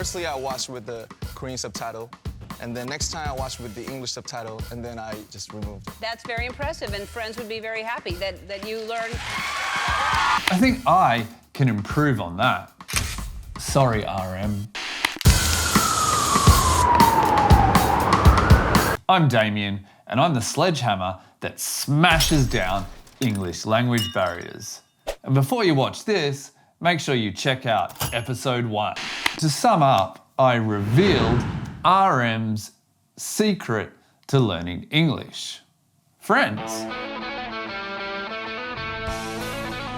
Firstly, I watched with the Korean subtitle, and then next time I watched with the English subtitle, and then I just removed it. That's very impressive, and friends would be very happy that you learned. I think I can improve on that. Sorry, RM. I'm Damien, and I'm the sledgehammer that smashes down English language barriers. And before you watch this, make sure you check out episode 1. To sum up, I revealed RM's secret to learning English. Friends.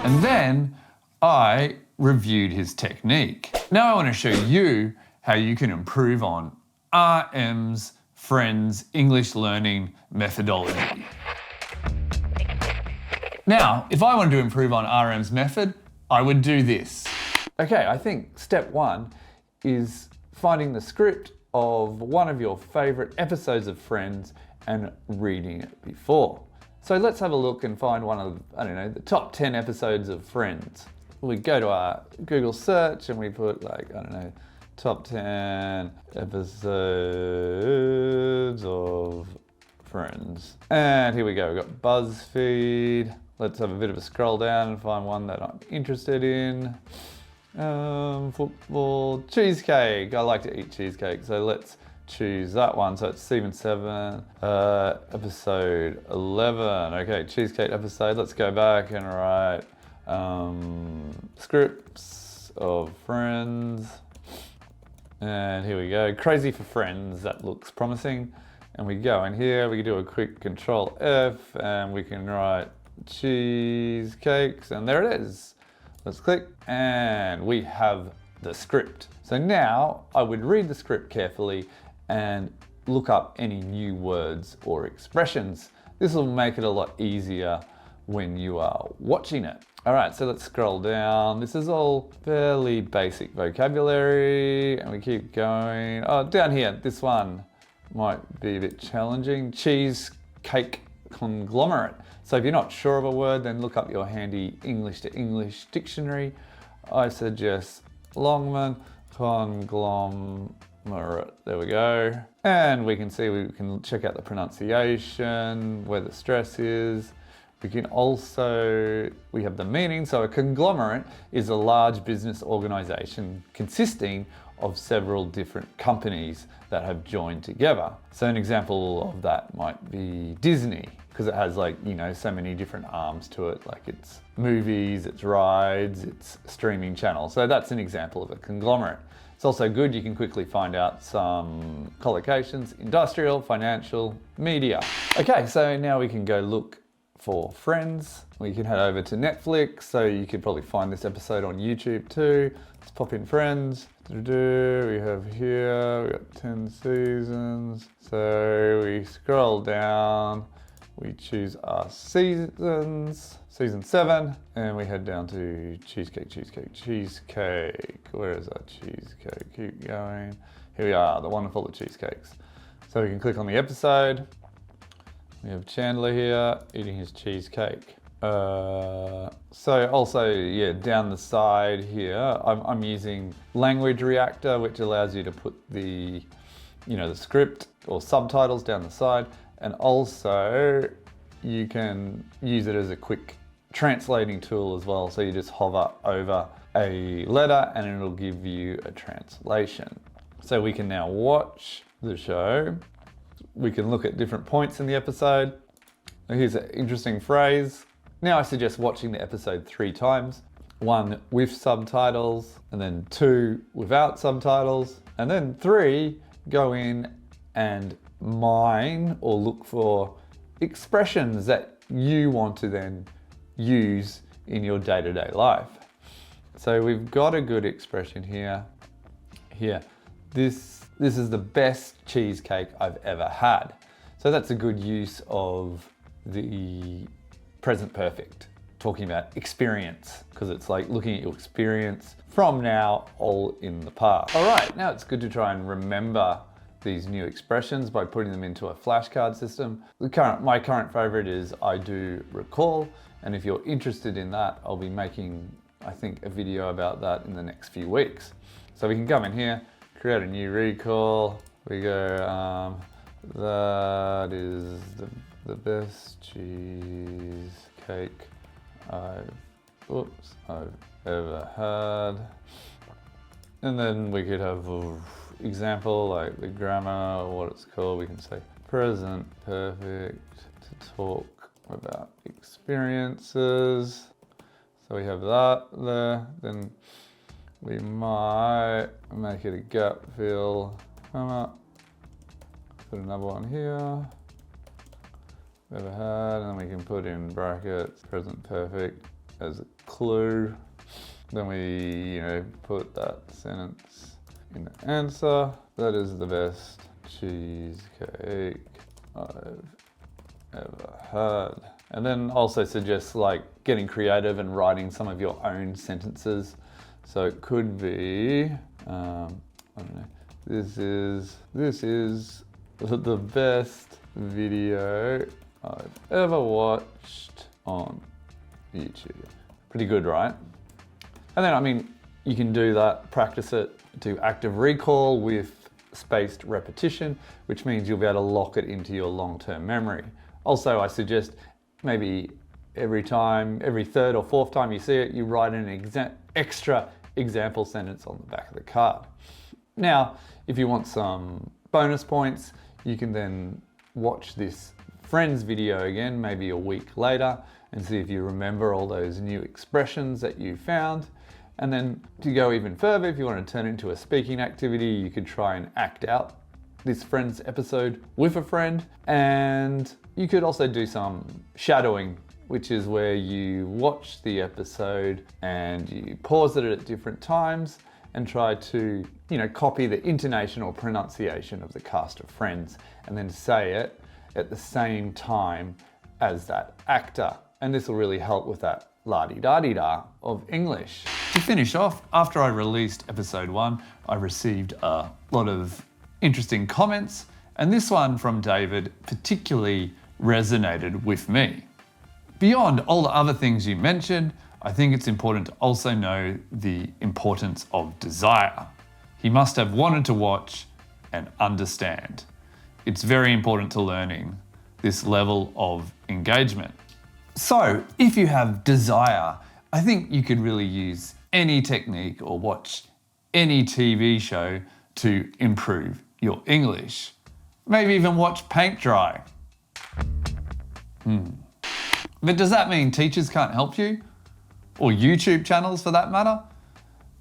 And then I reviewed his technique. Now I want to show you how you can improve on RM's friends' English learning methodology. Now, if I wanted to improve on RM's method, I would do this. Okay, I think step 1 is finding the script of one of your favorite episodes of Friends and reading it before. So let's have a look and find one of, I don't know, the top 10 episodes of Friends. We go to our Google search and we put like, I don't know, top 10 episodes of Friends. And here we go, we've got BuzzFeed. Let's have a bit of a scroll down and find one that I'm interested in. Football, cheesecake. I like to eat cheesecake, so let's choose that one. So it's season 7, episode 11. Okay, cheesecake episode. Let's go back and write scripts of Friends. And here we go. Crazy for Friends. That looks promising. And we go in here. We can do a quick Control F, and we can write cheesecakes, and there it is. Let's click, and we have the script. So now I would read the script carefully and look up any new words or expressions. This will make it a lot easier when you are watching it. All right, so let's scroll down. This is all fairly basic vocabulary, and we keep going. Oh, down here, this one might be a bit challenging. Cheesecake conglomerate. So if you're not sure of a word, then look up your handy English to English dictionary. I suggest Longman conglomerate. There we go. And we can see, we can check out the pronunciation, where the stress is. We can also, we have the meaning. So a conglomerate is a large business organization consisting of several different companies that have joined together. So an example of that might be Disney, because it has like, you know, so many different arms to it, like it's movies, it's rides, it's streaming channels. So that's an example of a conglomerate. It's also good, you can quickly find out some collocations: industrial, financial, media. Okay, so now we can go look for Friends. We can head over to Netflix, so you could probably find this episode on YouTube too. Let's pop in Friends. We have here, we got 10 seasons. So we scroll down, we choose our seasons, season 7, and we head down to cheesecake. Where is that cheesecake? Keep going. Here we are, the wonderful of cheesecakes. So we can click on the episode. We have Chandler here eating his cheesecake. So also, yeah, down the side here, I'm using language Reactor, which allows you to put the, you know, the script or subtitles down the side. And also you can use it as a quick translating tool as well. So you just hover over a letter and it'll give you a translation. So we can now watch the show. We can look at different points in the episode. Here's an interesting phrase. Now I suggest watching the episode 3 times. 1 with subtitles, and then 2 without subtitles, and then 3 go in and mine or look for expressions that you want to then use in your day-to-day life. So we've got a good expression here. This is the best cheesecake I've ever had. So that's a good use of the present perfect, talking about experience, because it's like looking at your experience from now all in the past. All right, now it's good to try and remember these new expressions by putting them into a flashcard system. My current favorite is IDoRecall, and if you're interested in that, I'll be making, I think, a video about that in the next few weeks. So we can come in here, create a new recall. We go, that is the best cheesecake I've ever had. And then we could have an example like the grammar or what it's called. We can say present perfect to talk about experiences. So we have that there. Then we might make it a gap fill. Put another one here. Ever had, and then we can put in brackets present perfect as a clue. Then we, put that sentence in the answer. That is the best cheesecake I've ever had. And then also suggest like getting creative and writing some of your own sentences. So it could be, I don't know, this is the best video I've ever watched on YouTube. Pretty good, right? And then, you can do that, practice it, do active recall with spaced repetition, which means you'll be able to lock it into your long-term memory. Also, I suggest maybe every third or fourth time you see it, you write an extra example sentence on the back of the card. Now, if you want some bonus points, you can then watch this Friends video again, maybe a week later, and see if you remember all those new expressions that you found. And then to go even further, if you want to turn it into a speaking activity, you could try and act out this Friends episode with a friend. And you could also do some shadowing, which is where you watch the episode and you pause it at different times and try to, copy the intonation or pronunciation of the cast of Friends and then say it at the same time as that actor. And this will really help with that la-di-da-di-da of English. To finish off, after I released episode 1, I received a lot of interesting comments, and this one from David particularly resonated with me. Beyond all the other things you mentioned, I think it's important to also know the importance of desire. He must have wanted to watch and understand. It's very important to learning this level of engagement. So if you have desire, I think you could really use any technique or watch any TV show to improve your English. Maybe even watch paint dry. But does that mean teachers can't help you? Or YouTube channels for that matter?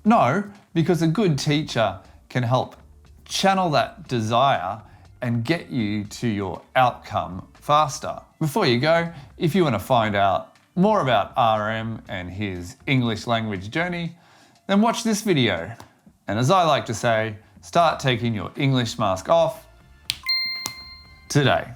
No, because a good teacher can help channel that desire and get you to your outcome faster. Before you go, if you want to find out more about RM and his English language journey, then watch this video. And as I like to say, start taking your English mask off today.